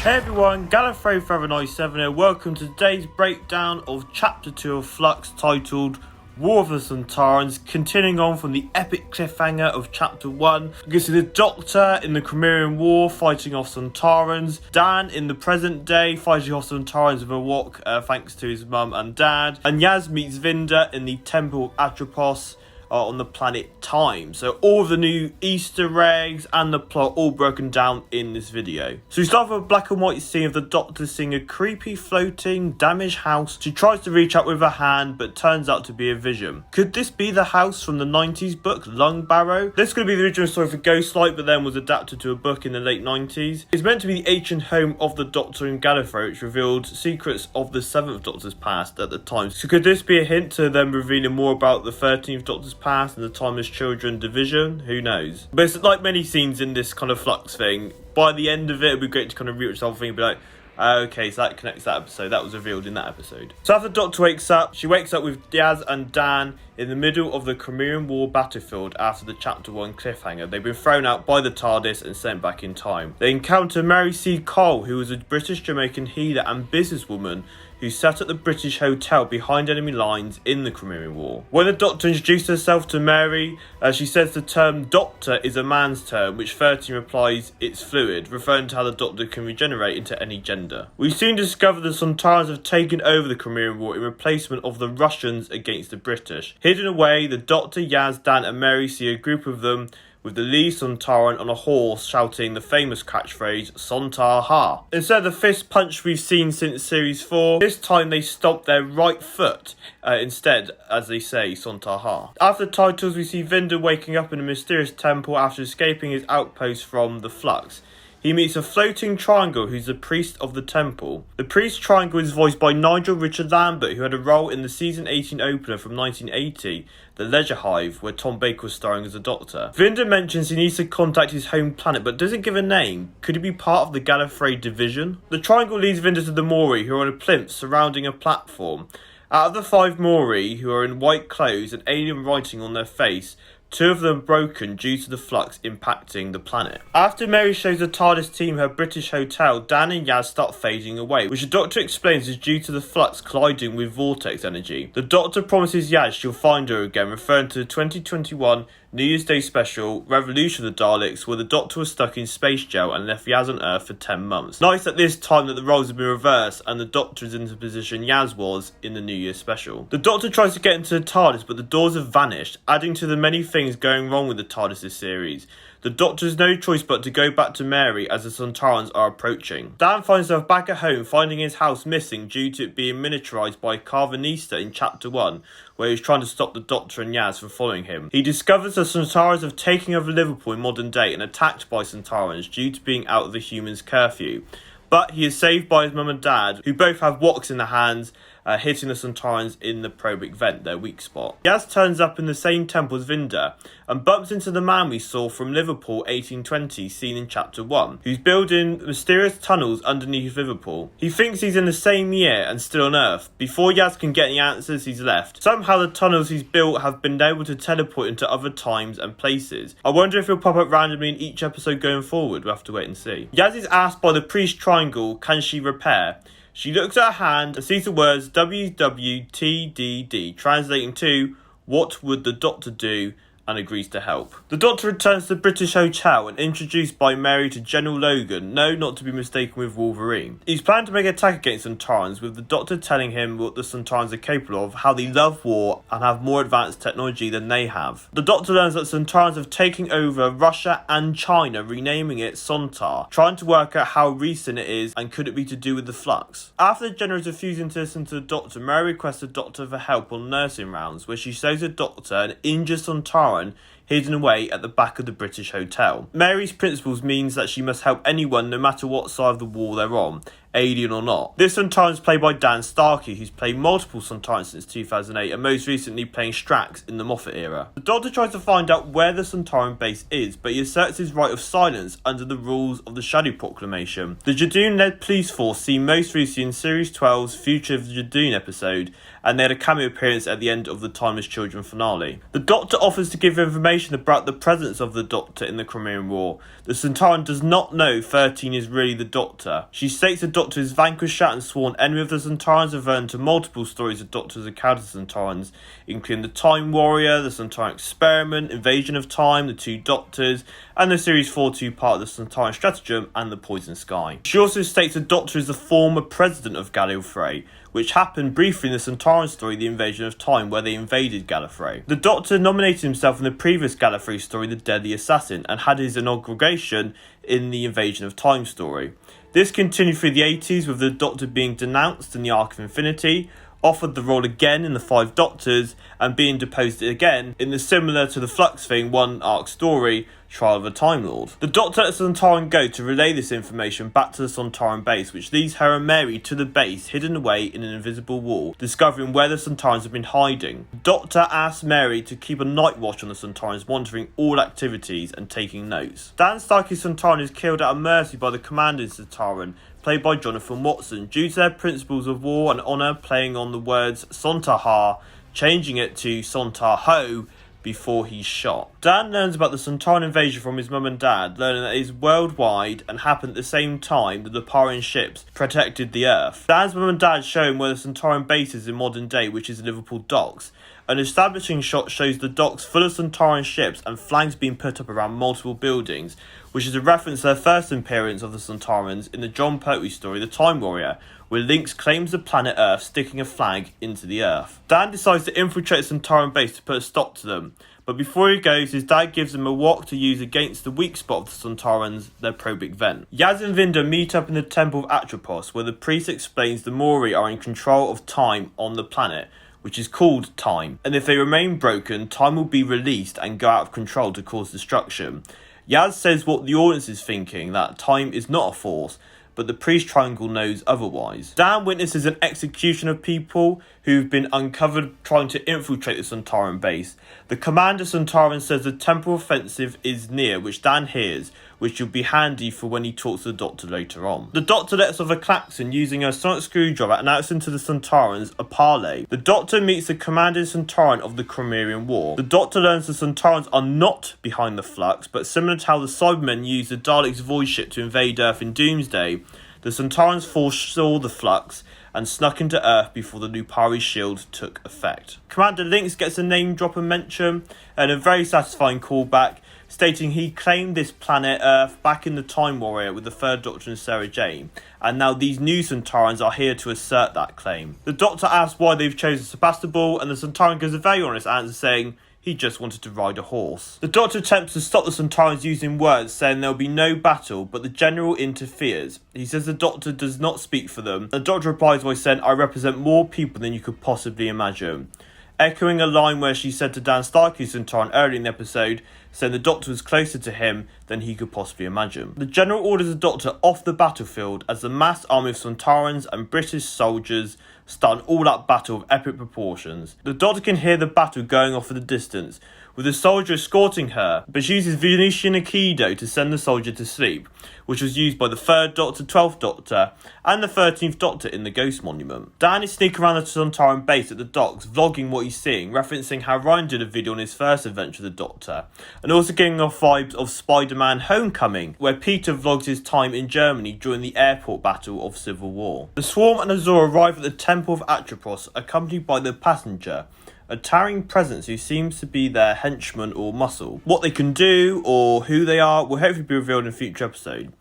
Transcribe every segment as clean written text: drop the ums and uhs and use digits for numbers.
Hey everyone, Gallifrey497 here. Welcome to today's breakdown of Chapter 2 of Flux, titled War of the Sontarans, continuing on from the epic cliffhanger of Chapter 1. You can see the Doctor in the Crimean War fighting off Sontarans, Dan in the present day fighting off Sontarans with a walk thanks to his mum and dad, and Yaz meets Vinder in the Temple of Atropos on the planet Time. So all of the new Easter eggs and the plot all broken down in this video. So we start with a black and white scene of the Doctor seeing a creepy floating damaged house. She tries to reach out with her hand but turns out to be a vision. Could this be the house from the 90s book Lung Barrow? This could be the original story for Ghostlight but then was adapted to a book in the late 90s. It's meant to be the ancient home of the Doctor in Gallifrey, which revealed secrets of the 7th Doctor's past at the time. So could this be a hint to them revealing more about the 13th Doctor's past and the Timeless Children division? Who knows? But it's like many scenes in this kind of Flux thing, by the end of it, it'd be great to kind of rewatch the whole thing and be like, okay, so that connects that episode. That was revealed in that episode. So after the Doctor wakes up, she wakes up with Yaz and Dan in the middle of the Crimean War battlefield after the Chapter 1 cliffhanger. They've been thrown out by the TARDIS and sent back in time. They encounter Mary C. Cole, who was a British Jamaican healer and businesswoman who sat at the British hotel behind enemy lines in the Crimean War. When the Doctor introduced herself to Mary, she says the term Doctor is a man's term, which 13 replies it's fluid, referring to how the Doctor can regenerate into any gender. We soon discover the Sontarans have taken over the Crimean War in replacement of the Russians against the British. Hidden away, the Doctor, Yaz, Dan and Mary see a group of them with the lead Sontaran on a horse shouting the famous catchphrase, Sontar Ha. Instead of the fist punch we've seen since Series 4, this time they stomp their right foot instead, as they say, Sontar Ha. After the titles, we see Vinder waking up in a mysterious temple after escaping his outpost from the Flux. He meets a floating triangle who's the priest of the temple. The priest triangle is voiced by Nigel Richard Lambert, who had a role in the season 18 opener from 1980, The Leisure Hive, where Tom Baker was starring as a doctor. Vinder mentions he needs to contact his home planet, but doesn't give a name. Could he be part of the Gallifrey division? The triangle leads Vinder to the Mori, who are on a plinth surrounding a platform. Out of the 5 Mori, who are in white clothes and alien writing on their face, 2 of them broken due to the flux impacting the planet. After Mary shows the TARDIS team her British hotel, Dan and Yaz start fading away, which the Doctor explains is due to the flux colliding with vortex energy. The Doctor promises Yaz she'll find her again, referring to the 2021 New Year's Day special, Revolution of the Daleks, where the Doctor was stuck in space jail and left Yaz on Earth for 10 months. Nice at this time that the roles have been reversed and the Doctor is in the position Yaz was in the New Year special. The Doctor tries to get into the TARDIS, but the doors have vanished, adding to the many things going wrong with the TARDIS this series. The Doctor has no choice but to go back to Mary as the Sontarans are approaching. Dan finds himself back at home, finding his house missing due to it being miniaturised by Carvanista in Chapter 1, where he was trying to stop the Doctor and Yaz from following him. He discovers the Sontarans have taken over Liverpool in modern day and attacked by Sontarans due to being out of the humans' curfew. But he is saved by his mum and dad, who both have woks in their hands, hitting the Sontarans in the probic vent, their weak spot. Yaz turns up in the same temple as Vinder and bumps into the man we saw from Liverpool 1820 seen in Chapter 1, who's building mysterious tunnels underneath Liverpool. He thinks he's in the same year and still on Earth. Before Yaz can get any answers, he's left. Somehow the tunnels he's built have been able to teleport into other times and places. I wonder if he'll pop up randomly in each episode going forward. We'll have to wait and see. Yaz is asked by the priest triangle, can she repair? She looks at her hand and sees the words WWTDD, translating to, what would the Doctor do? And agrees to help. The Doctor returns to the British hotel and introduced by Mary to General Logan, no, not to be mistaken with Wolverine. He's planning to make an attack against Sontarans, with the Doctor telling him what the Sontarans are capable of, how they love war and have more advanced technology than they have. The Doctor learns that Sontarans have taken over Russia and China, renaming it Sontar, trying to work out how recent it is and could it be to do with the flux. After the General is refusing to listen to the Doctor, Mary requests the Doctor for help on nursing rounds, where she shows the Doctor an injured Sontaran hidden away at the back of the British hotel. Mary's principles means that she must help anyone no matter what side of the wall they're on. alien or not. This Sontaran is played by Dan Starkey, who's played multiple Sontarans since 2008 and most recently playing Strax in the Moffat era. The Doctor tries to find out where the Sontaran base is, but he asserts his right of silence under the rules of the Shadow Proclamation. The Jadoon-led police force seen most recently in Series 12's Future of the Jadoon episode, and they had a cameo appearance at the end of the Timeless Children finale. The Doctor offers to give information about the presence of the Doctor in the Crimean War. The Sontaran does not know 13 is really the Doctor. She states the Doctor is vanquished and sworn enemy of the Sontarans, have learned to multiple stories of Doctors encountered Sontarans, including the Time Warrior, the Sontaran Experiment, Invasion of Time, the Two Doctors, and the Series 4 two-part of the Sontaran Stratagem and the Poison Sky. She also states the Doctor is the former president of Gallifrey, which happened briefly in the Sontaran story The Invasion of Time, where they invaded Gallifrey. The Doctor nominated himself in the previous Gallifrey story The Deadly Assassin and had his inauguration in the Invasion of Time story. This continued through the 80s with the Doctor being denounced in the Arc of Infinity, offered the role again in the Five Doctors, and being deposed again in the similar to the Flux thing one arc story, Trial of a Time Lord. The Doctor lets Sontaran go to relay this information back to the Sontaran base, which leads her and Mary to the base, hidden away in an invisible wall, discovering where the Sontarans have been hiding. The Doctor asks Mary to keep a night watch on the Sontarans, monitoring all activities and taking notes. Dan Starkey's Sontaran is killed at mercy by the commanding Sontaran, played by Jonathan Watson, due to their principles of war and honour playing on the words Sontaha, changing it to Sontaho before he's shot. Dan learns about the Sontaran invasion from his mum and dad, learning that it is worldwide and happened at the same time that the Parian ships protected the Earth. Dan's mum and dad show him where the Sontaran base is in modern day, which is Liverpool Docks. An establishing shot shows the docks full of Sontaran ships and flags being put up around multiple buildings, which is a reference to their first appearance of the Sontarans in the John Pertwee story The Time Warrior, where Lynx claims the planet Earth, sticking a flag into the Earth. Dan decides to infiltrate the Sontaran base to put a stop to them, but before he goes, his dad gives him a wok to use against the weak spot of the Sontarans, their probic vent. Yaz and Vinder meet up in the Temple of Atropos, where the priest explains the Mori are in control of time on the planet, which is called time, and if they remain broken, time will be released and go out of control to cause destruction. Yaz says what the audience is thinking, that time is not a force, but the priest triangle knows otherwise. Dan witnesses an execution of people who've been uncovered trying to infiltrate the Sontaran base. The commander Sontaran says the temple offensive is near, which Dan hears, which will be handy for when he talks to the Doctor later on. The Doctor lets off a klaxon using a sonic screwdriver, announcing to the Sontarans a parley. The Doctor meets the commanding Sontaran of the Crimean War. The Doctor learns the Sontarans are not behind the Flux, but similar to how the Cybermen used the Daleks' void ship to invade Earth in Doomsday, the Sontarans foresaw the Flux and snuck into Earth before the Lupari shield took effect. Commander Lynx gets a name drop and mention, and a very satisfying callback, stating he claimed this planet Earth back in the Time Warrior with the Third Doctor and Sarah Jane, and now these new Sontarans are here to assert that claim. The Doctor asks why they've chosen Sebastopol, and the Sontaran gives a very honest answer saying he just wanted to ride a horse. The Doctor attempts to stop the Sontarans using words, saying there will be no battle, but the General interferes. He says the Doctor does not speak for them. The Doctor replies by saying, I represent more people than you could possibly imagine, echoing a line where she said to Dan Starkey's Sontaran earlier in the episode, saying the Doctor was closer to him than he could possibly imagine. The General orders the Doctor off the battlefield as the massed army of Sontarans and British soldiers start an all-out battle of epic proportions. The Doctor can hear the battle going off in the distance, with the soldier escorting her, but she uses Venetian Aikido to send the soldier to sleep, which was used by the 3rd Doctor, 12th Doctor, and the 13th Doctor in the Ghost Monument. Dan is sneaking around the Sontaran base at the docks, vlogging what he's seeing, referencing how Ryan did a video on his first adventure with the Doctor, and also getting off vibes of Spider-Man Homecoming, where Peter vlogs his time in Germany during the airport battle of Civil War. The Swarm and Azor arrive at the Temple of Atropos, accompanied by the Passenger, a towering presence who seems to be their henchman or muscle. What they can do, or who they are, will hopefully be revealed in a future episode.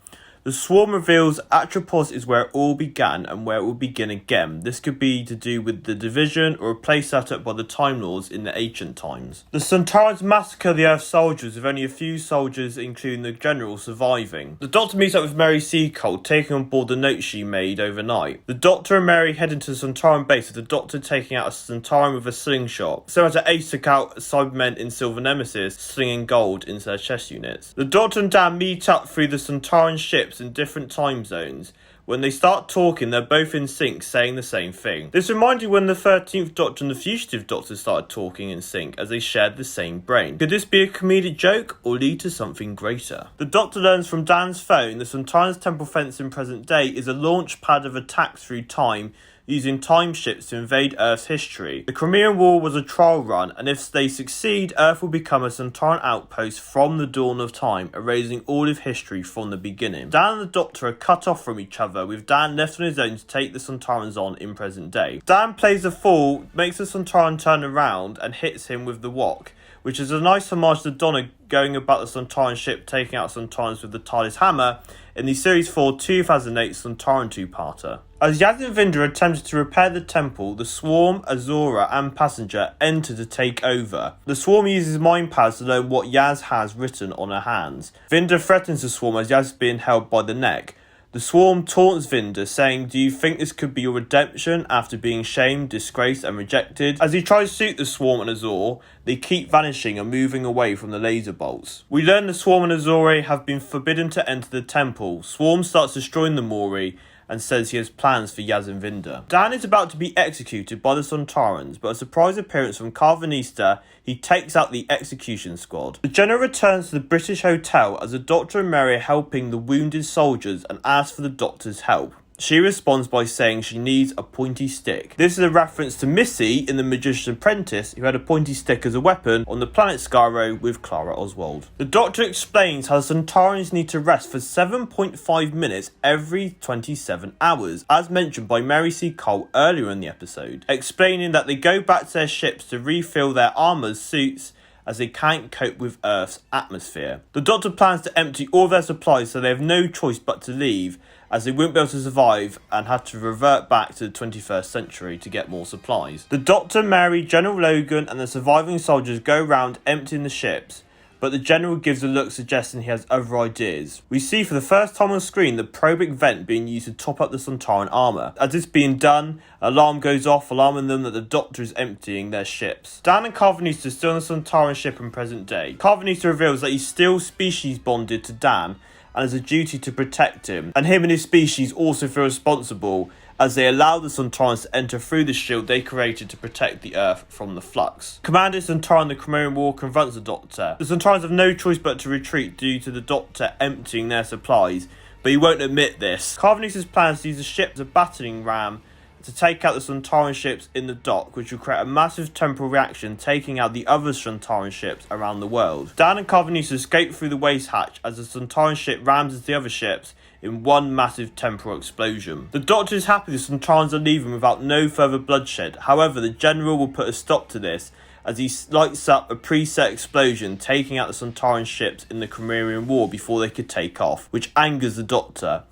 The Swarm reveals Atropos is where it all began and where it will begin again. This could be to do with the division or a place set up by the Time Lords in the ancient times. The Sontarans massacre the Earth soldiers, with only a few soldiers, including the General, surviving. The Doctor meets up with Mary Seacold, taking on board the notes she made overnight. The Doctor and Mary head into the Sontaran base, with the Doctor taking out a Sontaran with a slingshot, similar to Ace took out Cybermen in Silver Nemesis, slinging gold into their chest units. The Doctor and Dan meet up through the Sontaran ships in different time zones, When they start talking, they're both in sync, saying the same thing. This reminded me when the 13th Doctor and the Fugitive Doctor started talking in sync as they shared the same brain. Could this be a comedic joke or lead to something greater? The Doctor learns from Dan's phone the Sontaran's temple fence in present day is a launch pad of attack through time, using time ships to invade Earth's history. The Crimean War was a trial run, and if they succeed, Earth will become a Sontaran outpost from the dawn of time, erasing all of history from the beginning. Dan and the Doctor are cut off from each other, with Dan left on his own to take the Sontarans on in present day. Dan plays the fool, makes the Sontaran turn around, and hits him with the wok, which is a nice homage to Donna going about the Sontaran ship taking out Sontarans with the TARDIS hammer in the Series 4 2008 Sontaran two-parter. As Yaz and Vinder attempted to repair the temple, the Swarm, Azora and Passenger enter to take over. The Swarm uses mind pads to learn what Yaz has written on her hands. Vinder threatens the Swarm as Yaz is being held by the neck. The Swarm taunts Vinder, saying, "Do you think this could be your redemption after being shamed, disgraced and rejected?" As he tries to shoot the Swarm and Azor, they keep vanishing and moving away from the laser bolts. We learn the Swarm and Azore have been forbidden to enter the temple. Swarm starts destroying the Mori and says he has plans for Yaz and Vinder. Dan is about to be executed by the Sontarans, but a surprise appearance from Carvanista, he takes out the execution squad. The General returns to the British Hotel as the Doctor and Mary are helping the wounded soldiers and asks for the Doctor's help. She responds by saying she needs a pointy stick. This is a reference to Missy in The Magician's Apprentice, who had a pointy stick as a weapon on the planet Skaro with Clara Oswald. The Doctor explains how the Sontarans need to rest for 7.5 minutes every 27 hours, as mentioned by Mary C. Cole earlier in the episode, explaining that they go back to their ships to refill their armours, suits, as they can't cope with Earth's atmosphere. The Doctor plans to empty all their supplies, so they have no choice but to leave, as they won't be able to survive and had to revert back to the 21st century to get more supplies. The Doctor, Mary, General Logan and the surviving soldiers go around emptying the ships, but the General gives a look suggesting he has other ideas. We see for the first time on screen the probic vent being used to top up the Sontaran armour. As this being done, an alarm goes off, alarming them that the Doctor is emptying their ships. Dan and Carvanista are still on the Sontaran ship in present day. Carvanista reveals that he's still species bonded to Dan and has a duty to protect him, and him and his species also feel responsible as they allow the Sontarans to enter through the shield they created to protect the Earth from the Flux. Commander Sontaran in the Crimean War confronts the Doctor. The Sontarans have no choice but to retreat due to the Doctor emptying their supplies, but he won't admit this. Carvanista's plans to use the ship as a battering ram to take out the Sontaran ships in the dock, which will create a massive temporal reaction, taking out the other Sontaran ships around the world. Dan and Carvanista escape through the waste hatch as the Sontaran ship rams into the other ships in one massive temporal explosion. The Doctor is happy the Sontarans are leaving without no further bloodshed. However, the General will put a stop to this as he lights up a preset explosion, taking out the Sontaran ships in the Crimean War before they could take off, which angers the Doctor.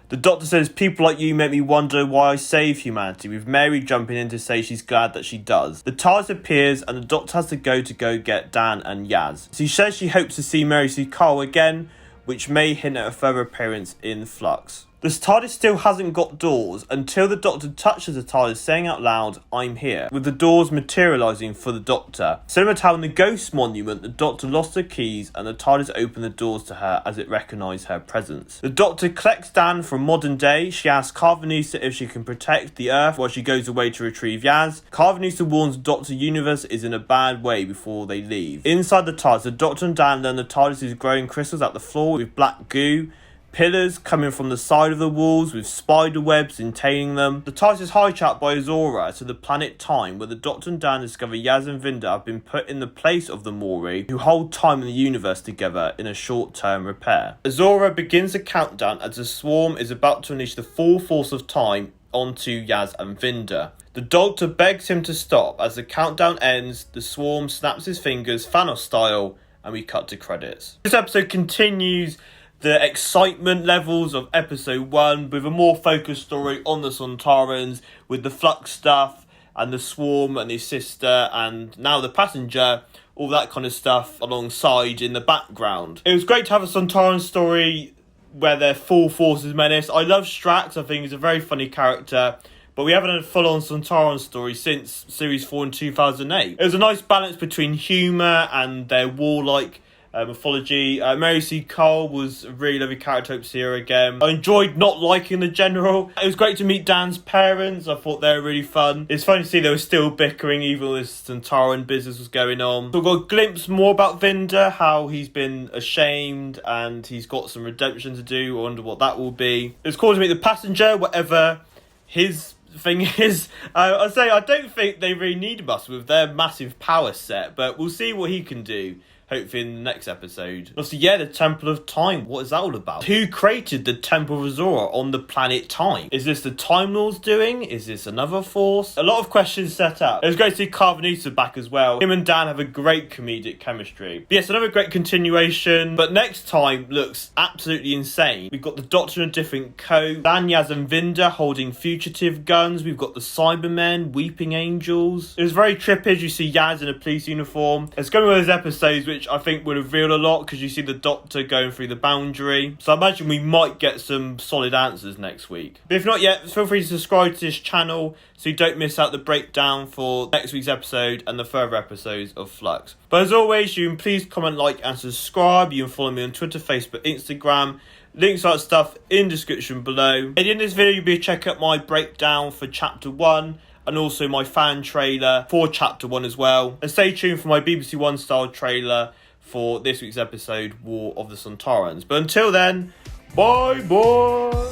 The Doctor says, "People like you make me wonder why I save humanity," with Mary jumping in to say she's glad that she does. The TARDIS appears and the Doctor has to go get Dan and Yaz. She says she hopes to see Mary C. Cole again, which may hint at a further appearance in Flux. The TARDIS still hasn't got doors until the Doctor touches the TARDIS, saying out loud, "I'm here," with the doors materialising for the Doctor. Similar to how in the Ghost Monument, the Doctor lost her keys and the TARDIS opened the doors to her as it recognised her presence. The Doctor collects Dan from modern day. She asks Carvanista if she can protect the Earth while she goes away to retrieve Yaz. Carvanista warns the Doctor universe is in a bad way before they leave. Inside the TARDIS, the Doctor and Dan learn the TARDIS is growing crystals out the floor with black goo, pillars coming from the side of the walls with spider webs entailing them. The TARDIS is hijacked by Azora to the planet Time, where the Doctor and Dan discover Yaz and Vinder have been put in the place of the Mori, who hold time and the universe together in a short-term repair. Azora begins the countdown as the Swarm is about to unleash the full force of time onto Yaz and Vinder. The Doctor begs him to stop. As the countdown ends, the Swarm snaps his fingers, Thanos style, and we cut to credits. This episode continues the excitement levels of episode 1 with a more focused story on the Sontarans, with the Flux stuff and the Swarm and his sister and now the Passenger, all that kind of stuff alongside in the background. It was great to have a Sontaran story where their full force is menaced. I love Strax, I think he's a very funny character, but we haven't had a full-on Sontaran story since Series 4 in 2008. It was a nice balance between humour and their warlike mythology. Mary C. Cole was a really lovely character. Hope to see her again. I enjoyed not liking the general. It was great to meet Dan's parents. I thought they were really fun. It's funny to see they were still bickering even though this Sontaran business was going on. So we got a glimpse more about Vinder, how he's been ashamed and he's got some redemption to do. I wonder what that will be. It's cool to meet the passenger, whatever his thing is. I say I don't think they really need us with their massive power set, but we'll see what he can do. Hopefully in the next episode. Obviously, yeah, the Temple of Time. What is that all about? Who created the Temple of Azora on the planet Time? Is this the Time Lords doing? Is this another force? A lot of questions set up. It was great to see Carvanita back as well. Him and Dan have a great comedic chemistry. But yes, another great continuation. But next time looks absolutely insane. We've got the Doctor in a different coat. Dan, Yaz and Vinder holding fugitive guns. We've got the Cybermen, Weeping Angels. It was very trippy. You see Yaz in a police uniform. It's going to be one of those episodes which I think would reveal a lot because you see the Doctor going through the boundary. So I imagine we might get some solid answers next week. But if not yet, feel free to subscribe to this channel so you don't miss out the breakdown for next week's episode and the further episodes of Flux. But as always, you can please comment, like and subscribe. You can follow me on Twitter, Facebook, Instagram. Links to that stuff in the description below. At the end of this video, you'll be able to check out my breakdown for Chapter 1 and also my fan trailer for Chapter 1 as well. And stay tuned for my BBC One style trailer for this week's episode, War of the Sontarans. But until then, bye bye!